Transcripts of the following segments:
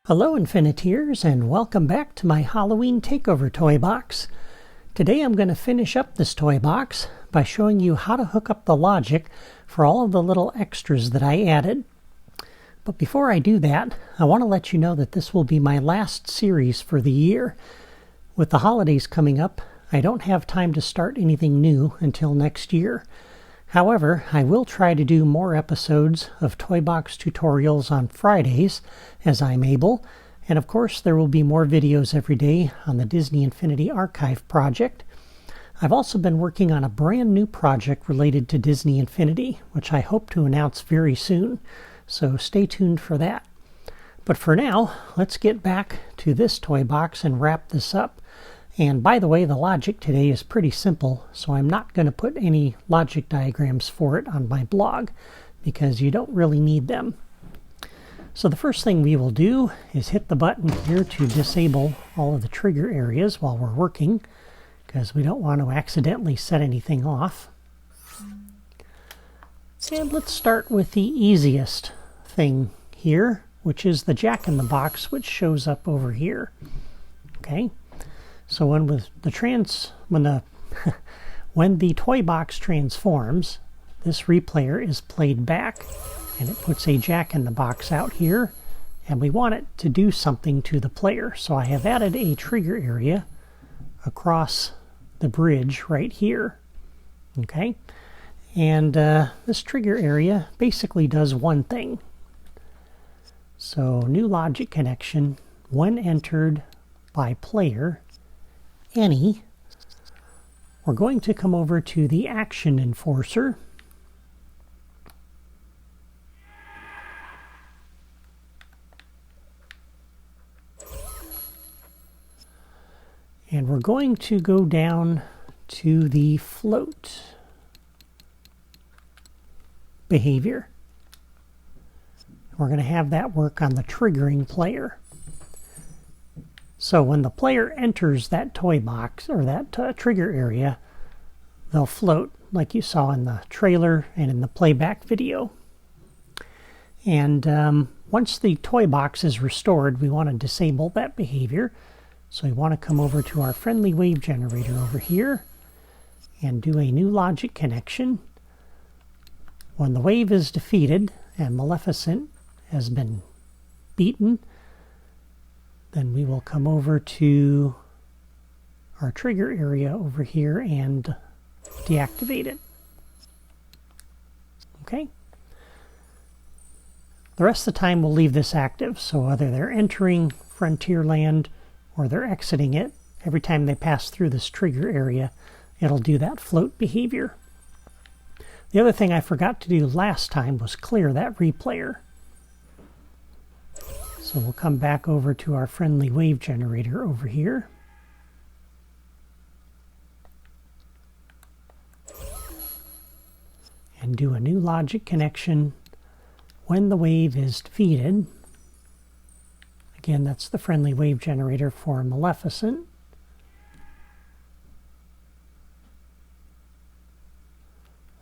Hello Infiniteers, and welcome back to my Halloween Takeover toy box. Today I'm going to finish up this toy box by showing you how to hook up the logic for all of the little extras that I added. But before I do that, I want to let you know that this will be my last series for the year. With the holidays coming up, I don't have time to start anything new until next year. However, I will try to do more episodes of toy box tutorials on Fridays as I'm able, and of course there will be more videos every day on the Disney Infinity Archive project. I've also been working on a brand new project related to Disney Infinity, which I hope to announce very soon, so stay tuned for that. But for now, let's get back to this toy box and wrap this up. And by the way, the logic today is pretty simple, so I'm not going to put any logic diagrams for it on my blog, because you don't really need them. So the first thing we will do is hit the button here to disable all of the trigger areas while we're working, because we don't want to accidentally set anything off. And let's start with the easiest thing here, which is the Jack-in-the-Box, which shows up over here. Okay. So when the toy box transforms, this replayer is played back, and it puts a Jack-in-the-Box out here, and we want it to do something to the player. So I have added a trigger area across the bridge right here. Okay, and this trigger area basically does one thing. So new logic connection when entered by player any, we're going to come over to the action enforcer, and we're going to go down to the float behavior. We're going to have that work on the triggering player. So when the player enters that toy box, or that trigger area, they'll float like you saw in the trailer and in the playback video. And once the toy box is restored, we want to disable that behavior. So we want to come over to our friendly wave generator over here and do a new logic connection. When the wave is defeated and Maleficent has been beaten, then we will come over to our trigger area over here and deactivate it. Okay. The rest of the time we'll leave this active, so whether they're entering Frontierland or they're exiting it, every time they pass through this trigger area, it'll do that float behavior. The other thing I forgot to do last time was clear that replayer. So we'll come back over to our friendly wave generator over here. And do a new logic connection when the wave is defeated. Again, that's the friendly wave generator for Maleficent.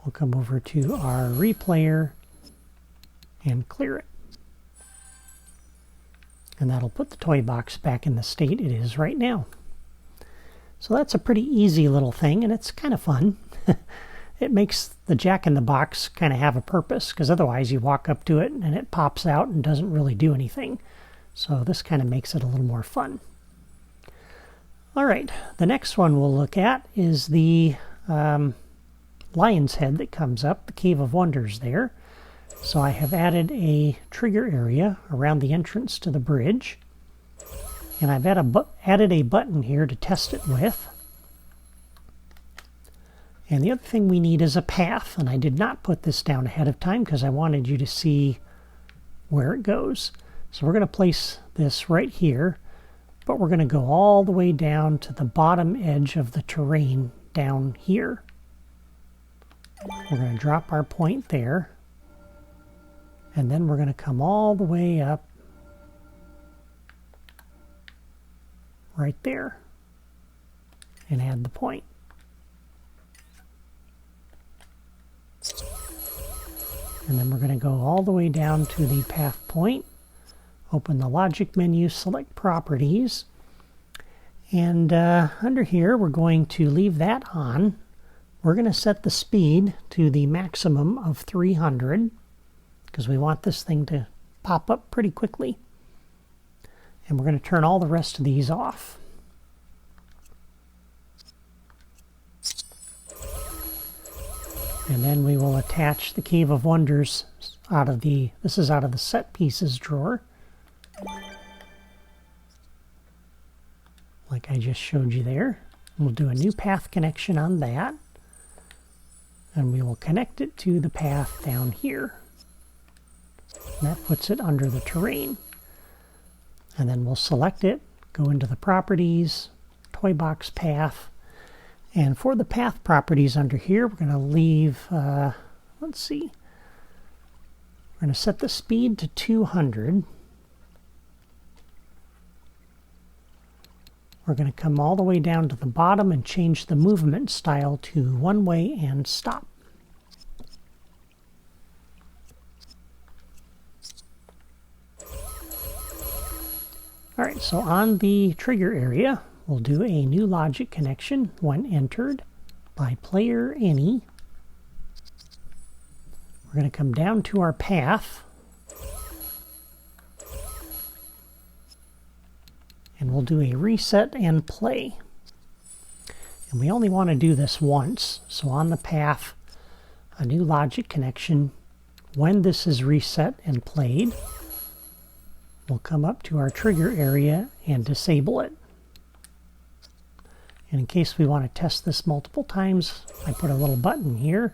We'll come over to our replayer and clear it. And that'll put the toy box back in the state it is right now. So that's a pretty easy little thing, and it's kind of fun. It makes the Jack-in-the-Box kind of have a purpose, because otherwise you walk up to it and it pops out and doesn't really do anything. So this kind of makes it a little more fun. All right, the next one we'll look at is the lion's head that comes up, the Cave of Wonders there. So I have added a trigger area around the entrance to the bridge, and I've added a button here to test it with. And the other thing we need is a path, and I did not put this down ahead of time because I wanted you to see where it goes. So we're going to place this right here, but we're going to go all the way down to the bottom edge of the terrain down here. We're going to drop our point there. And then we're going to come all the way up right there and add the point. And then we're going to go all the way down to the path point, Open the logic menu, select properties, and under here we're going to leave that on. We're going to set the speed to the maximum of 300 because we want this thing to pop up pretty quickly. And we're going to turn all the rest of these off. And then we will attach the Cave of Wonders out of the, this is out of the set pieces drawer. Like I just showed you there. We'll do a new path connection on that. And we will connect it to the path down here. And that puts it under the terrain. And then we'll select it, go into the properties, toy box path. And for the path properties under here, we're going to leave, let's see, we're going to set the speed to 200. We're going to come all the way down to the bottom and change the movement style to one way and stop. All right, so on the trigger area, we'll do a new logic connection when entered by player any. We're going to come down to our path. And we'll do a reset and play. And we only want to do this once. So on the path, a new logic connection. When this is reset and played, we'll come up to our trigger area and disable it. And in case we want to test this multiple times, I put a little button here.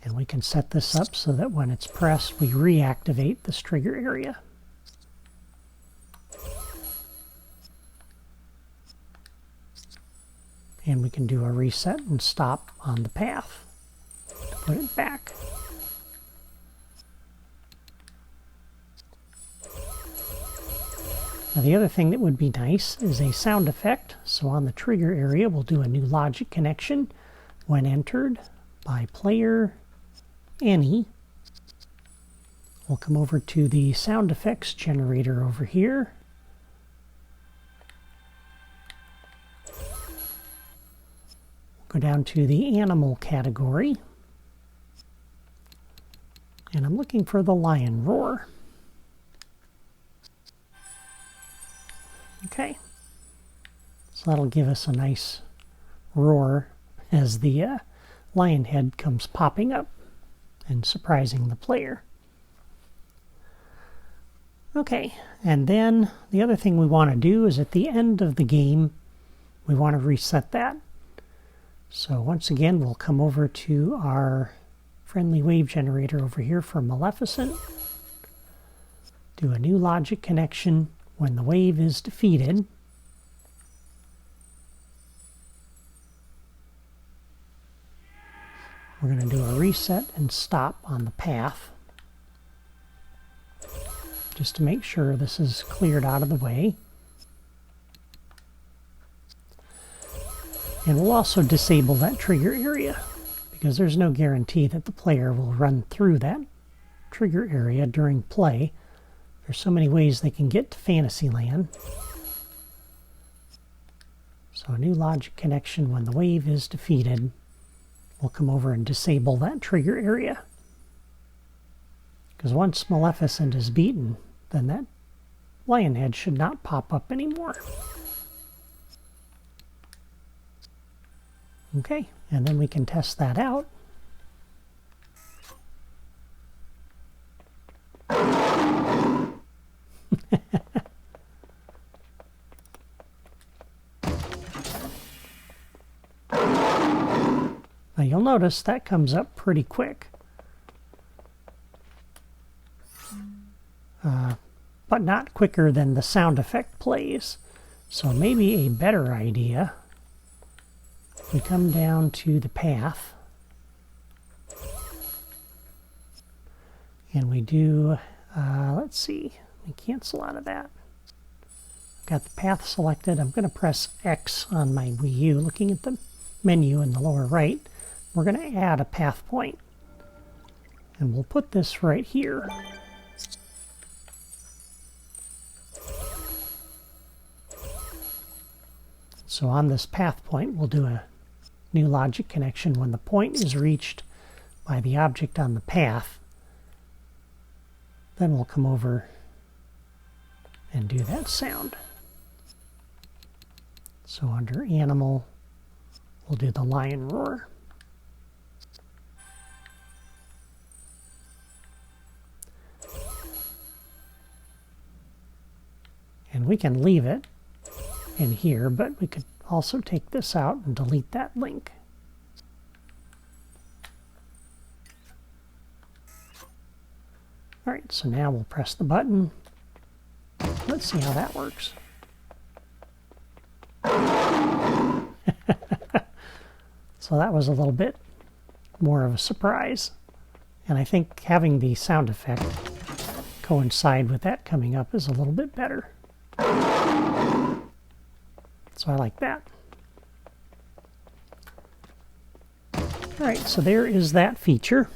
And we can set this up so that when it's pressed, we reactivate this trigger area. And we can do a reset and stop on the path to put it back. Now the other thing that would be nice is a sound effect. So on the trigger area, we'll do a new logic connection when entered by player any. We'll come over to the sound effects generator over here. Go down to the animal category. And I'm looking for the lion roar. Okay. So that'll give us a nice roar as the lion head comes popping up and surprising the player. Okay, and then the other thing we want to do is at the end of the game, we want to reset that. So once again, we'll come over to our friendly wave generator over here for Maleficent. Do a new logic connection when the wave is defeated. We're going to do a reset and stop on the path, just to make sure this is cleared out of the way. And we'll also disable that trigger area, because there's no guarantee that the player will run through that trigger area during play. There's so many ways they can get to Fantasyland. So a new logic connection when the wave is defeated. We'll come over and disable that trigger area. Because once Maleficent is beaten, then that lion head should not pop up anymore. Okay, and then we can test that out. Now you'll notice that comes up pretty quick. But not quicker than the sound effect plays. So maybe a better idea, we come down to the path and we do, let's see, we cancel out of that. Got the path selected. I'm going to press X on my Wii U, looking at the menu in the lower right. We're going to add a path point. And we'll put this right here. So on this path point, we'll do a new logic connection when the point is reached by the object on the path. Then we'll come over and do that sound. So under animal, we'll do the lion roar. And we can leave it in here, but we could also take this out and delete that link. All right, so now we'll press the button. Let's see how that works. So that was a little bit more of a surprise. And I think having the sound effect coincide with that coming up is a little bit better. So I like that. All right, so there is that feature.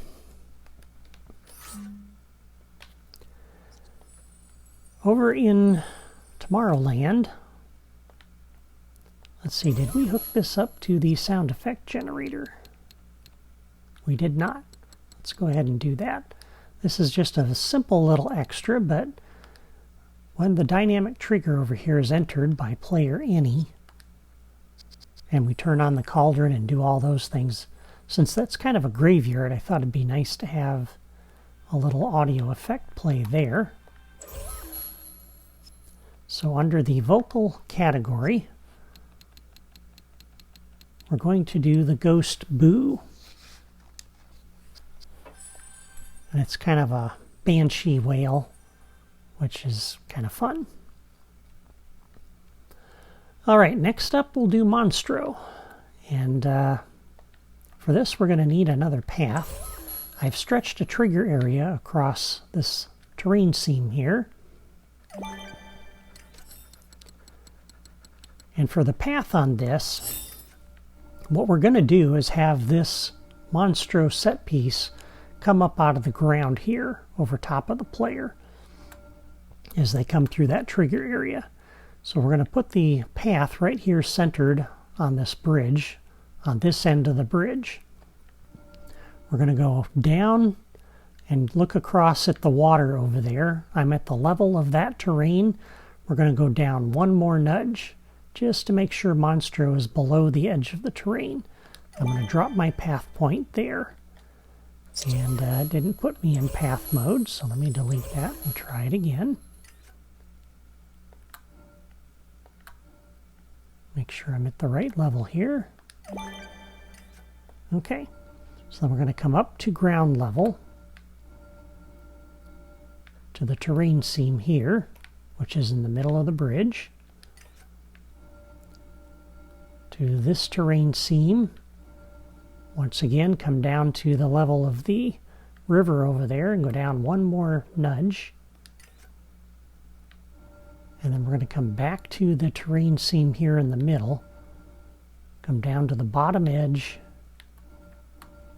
Over in Tomorrowland, let's see, did we hook this up to the sound effect generator? We did not. Let's go ahead and do that. This is just a simple little extra, but when the dynamic trigger over here is entered by player any, and we turn on the cauldron and do all those things, since that's kind of a graveyard, I thought it'd be nice to have a little audio effect play there. So under the vocal category, we're going to do the ghost boo. And it's kind of a banshee wail, which is kind of fun. All right, next up we'll do Monstro. And for this we're going to need another path. I've stretched a trigger area across this terrain seam here. And for the path on this, what we're going to do is have this Monstro set piece come up out of the ground here over top of the player as they come through that trigger area. So we're going to put the path right here centered on this bridge, on this end of the bridge. We're going to go down and look across at the water over there. I'm at the level of that terrain. We're going to go down one more nudge just to make sure Monstro is below the edge of the terrain. I'm going to drop my path point there. And it didn't put me in path mode, so let me delete that and try it again. Make sure I'm at the right level here. Okay, so then we're going to come up to ground level to the terrain seam here, which is in the middle of the bridge. To this terrain seam. Once again, come down to the level of the river over there and go down one more nudge. And then we're going to come back to the terrain seam here in the middle. Come down to the bottom edge,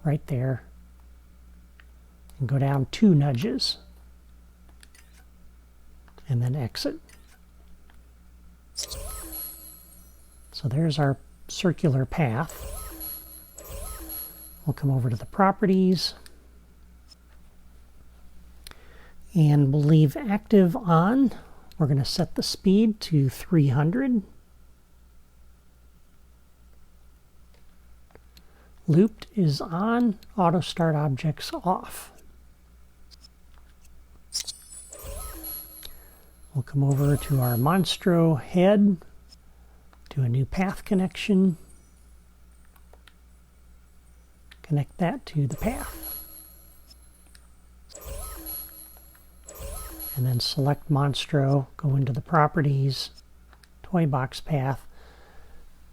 right there, and go down 2 nudges. And then exit. So there's our circular path. We'll come over to the properties and we'll leave active on. We're going to set the speed to 300. Looped is on, auto start objects off. We'll come over to our Monstro head, do a new path connection. Connect that to the path. And then select Monstro, go into the properties, toy box path.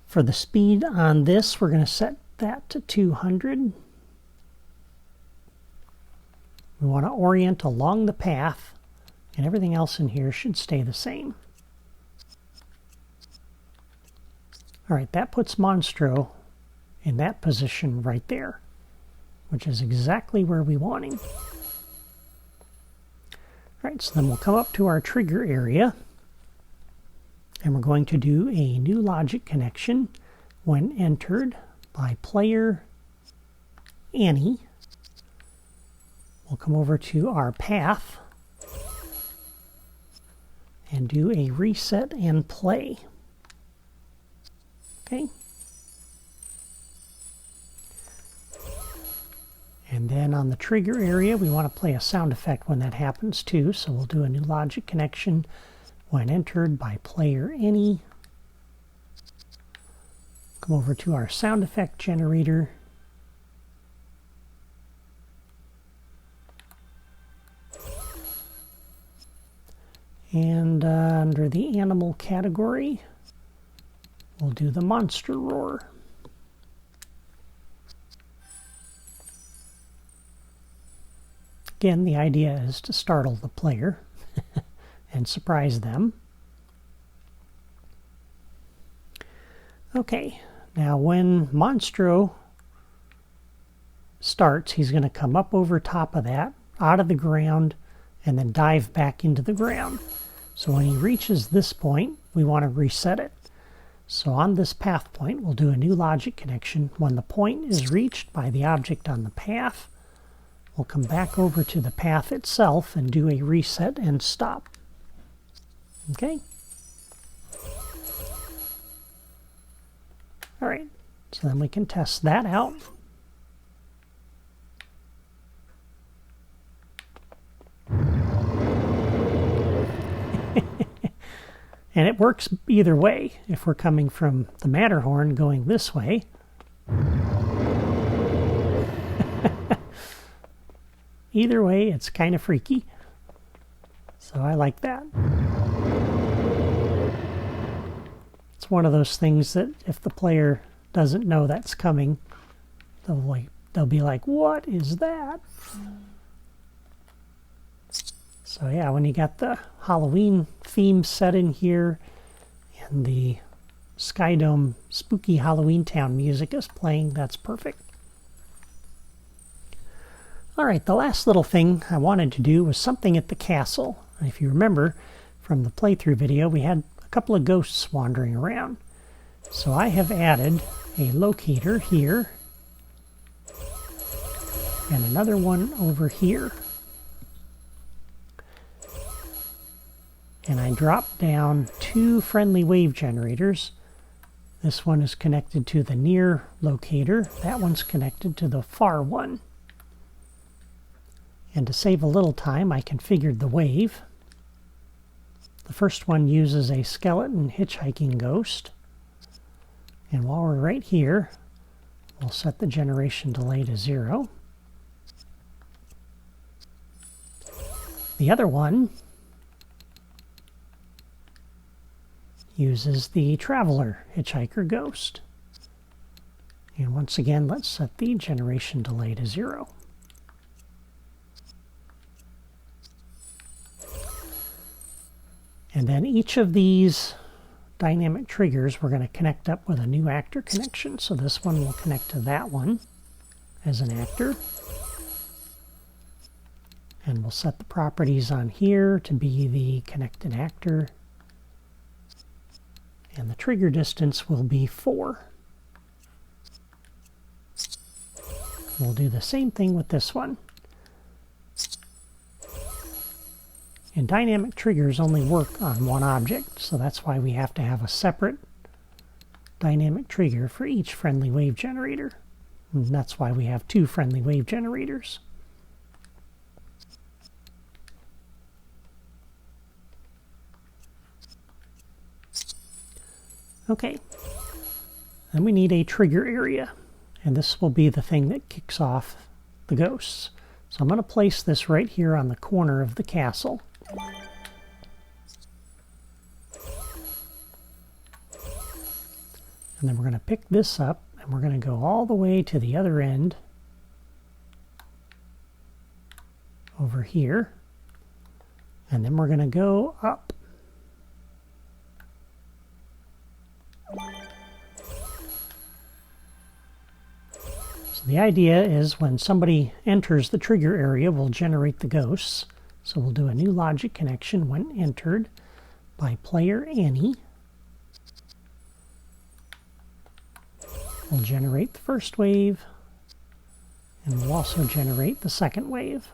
For the speed on this, we're going to set that to 200. We want to orient along the path, and everything else in here should stay the same. All right, that puts Monstro in that position right there, which is exactly where we want him. All right, so then we'll come up to our trigger area, And we're going to do a new logic connection when entered by player Annie. We'll come over to our path and do a reset and play. Okay. And then on the trigger area, we want to play a sound effect when that happens too. So we'll do a new logic connection when entered by player Annie. Come over to our sound effect generator. And under the animal category, we'll do the monster roar. Again, the idea is to startle the player and surprise them. Okay, now when Monstro starts, he's going to come up over top of that, out of the ground, and then dive back into the ground. So when he reaches this point, we want to reset it. So on this path point, we'll do a new logic connection. When the point is reached by the object on the path, we'll come back over to the path itself and do a reset and stop. Okay? All right, so then we can test that out. And it works either way. If we're coming from the Matterhorn going this way, either way, it's kind of freaky. So I like that. It's one of those things that if the player doesn't know that's coming, they'll be like, what is that? So yeah, when you got the Halloween theme set in here and the Sky Dome spooky Halloween Town music is playing, that's perfect. Alright, the last little thing I wanted to do was something at the castle. If you remember from the playthrough video, we had a couple of ghosts wandering around. So I have added a locator here and another one over here. And I dropped down 2 friendly wave generators. This one is connected to the near locator. That one's connected to the far one. And to save a little time, I configured the wave. The first one uses a skeleton hitchhiking ghost. And while we're right here, we'll set the generation delay to 0. The other one uses the traveler hitchhiker ghost. And once again, let's set the generation delay to 0. And then each of these dynamic triggers we're going to connect up with a new actor connection. So this one will connect to that one as an actor. And we'll set the properties on here to be the connected actor. And the trigger distance will be 4. We'll do the same thing with this one. And dynamic triggers only work on one object, so that's why we have to have a separate dynamic trigger for each friendly wave generator. And that's why we have 2 friendly wave generators. Okay, then we need a trigger area, and this will be the thing that kicks off the ghosts. So I'm going to place this right here on the corner of the castle. And then we're going to pick this up, and we're going to go all the way to the other end over here, and then we're going to go up. So the idea is when somebody enters the trigger area, we'll generate the ghosts. So we'll do a new logic connection when entered by player Annie. We'll generate the first wave, and we'll also generate the second wave.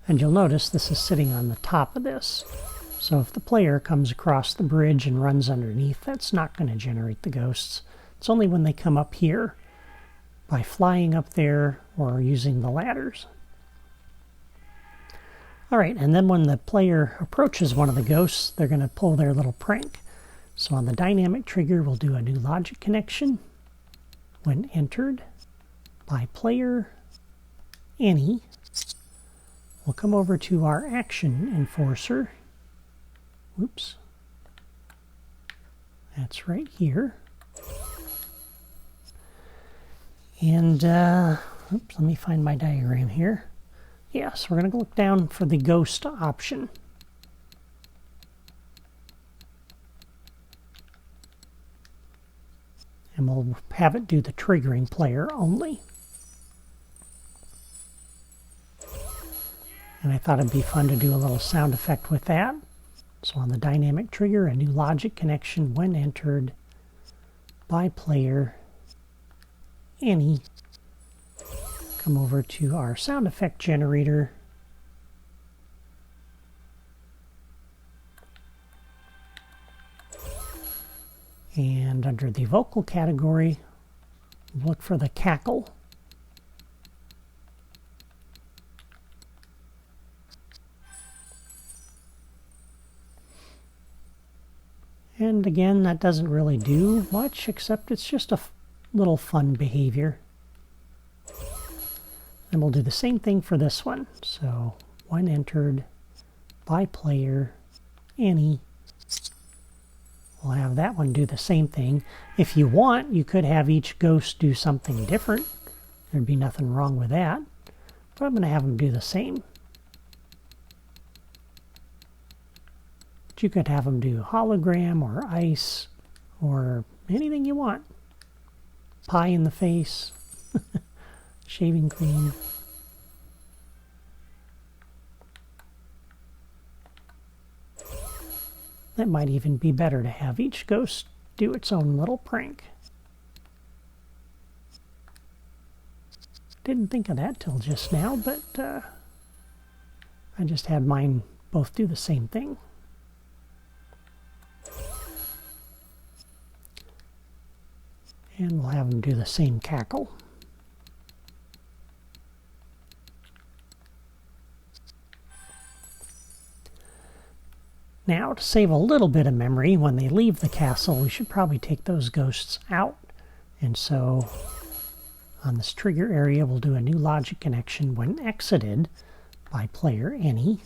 And you'll notice this is sitting on the top of this. So if the player comes across the bridge and runs underneath, that's not going to generate the ghosts. It's only when they come up here by flying up there or using the ladders. All right, and then when the player approaches one of the ghosts, they're going to pull their little prank. So on the dynamic trigger, we'll do a new logic connection. When entered by player any, we'll come over to our action enforcer. Whoops. That's right here. And, oops, let me find my diagram here. Yeah, so we're going to look down for the ghost option. And we'll have it do the triggering player only. And I thought it'd be fun to do a little sound effect with that. So on the dynamic trigger, a new logic connection when entered by player any. Come over to our sound effect generator. And under the vocal category, look for the cackle. And again, that doesn't really do much, except it's just a little fun behavior. And we'll do the same thing for this one. So when entered by player any, we'll have that one do the same thing. If you want, you could have each ghost do something different. There'd be nothing wrong with that. But I'm going to have them do the same. But you could have them do hologram or ice or anything you want. Pie in the face. Shaving cream. That might even be better to have each ghost do its own little prank. Didn't think of that till just now, but I just had mine both do the same thing. And we'll have them do the same cackle. Now, to save a little bit of memory, when they leave the castle, we should probably take those ghosts out. And so, on this trigger area, we'll do a new logic connection when exited by player any.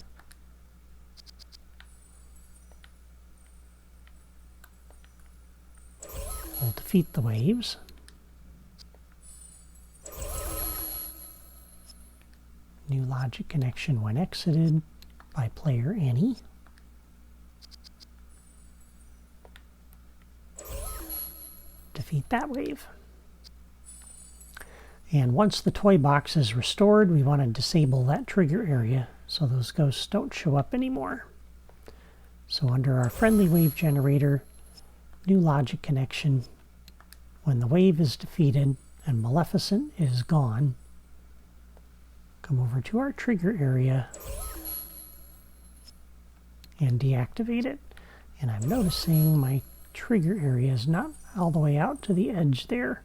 We'll defeat the waves. New logic connection when exited by player any. Defeat that wave. And once the toy box is restored, we want to disable that trigger area so those ghosts don't show up anymore. So under our friendly wave generator, new logic connection, when the wave is defeated and Maleficent is gone, come over to our trigger area and deactivate it. And I'm noticing my trigger area is not all the way out to the edge there.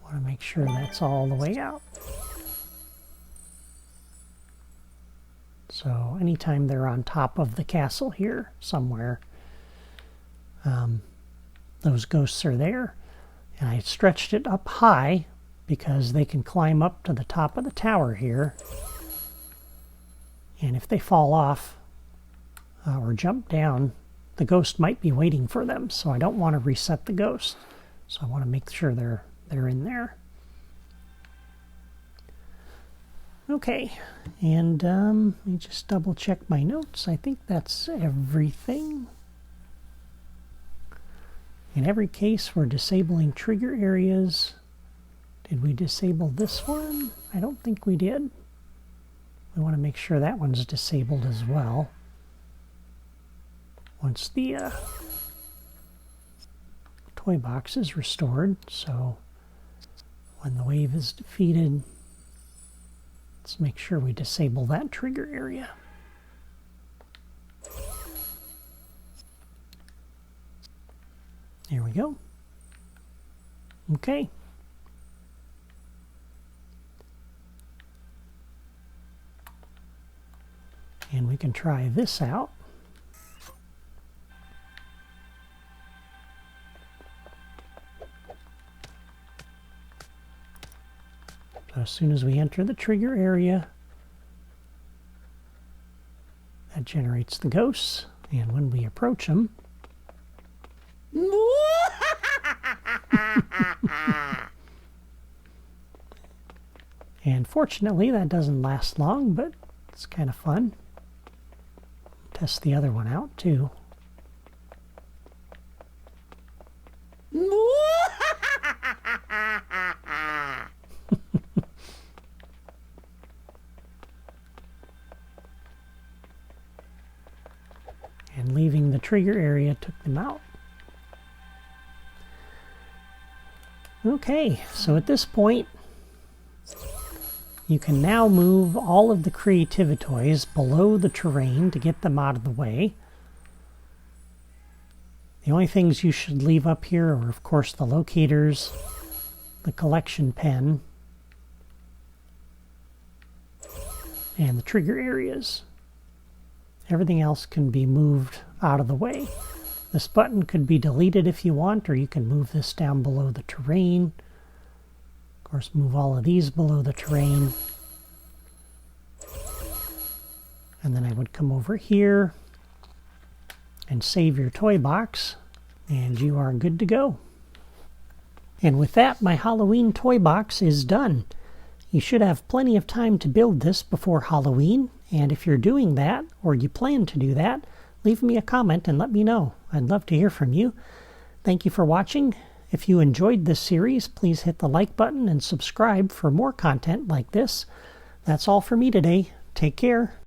Want to make sure that's all the way out. So anytime they're on top of the castle here somewhere, those ghosts are there. And I stretched it up high because they can climb up to the top of the tower here. And if they fall off or jump down, the ghost might be waiting for them. So I don't want to reset the ghost. So I want to make sure they're in there. Okay, and let me just double check my notes. I think that's everything. In every case, we're disabling trigger areas. Did we disable this one? I don't think we did. We want to make sure that one's disabled as well. Once the toy box is restored, so when the wave is defeated, let's make sure we disable that trigger area. There we go. Okay. And we can try this out. So as soon as we enter the trigger area, that generates the ghosts. And when we approach them, and fortunately that doesn't last long, but it's kind of fun. Test the other one out too. And leaving the trigger area took them out. Okay, so at this point, you can now move all of the Creativitoys below the terrain to get them out of the way. The only things you should leave up here are, of course, the locators, the collection pen, and the trigger areas. Everything else can be moved out of the way. This button could be deleted if you want, or you can move this down below the terrain. Of course, move all of these below the terrain. And then I would come over here and save your toy box, and you are good to go. And with that, my Halloween toy box is done. You should have plenty of time to build this before Halloween, and if you're doing that, or you plan to do that, leave me a comment and let me know. I'd love to hear from you. Thank you for watching. If you enjoyed this series, please hit the like button and subscribe for more content like this. That's all for me today. Take care.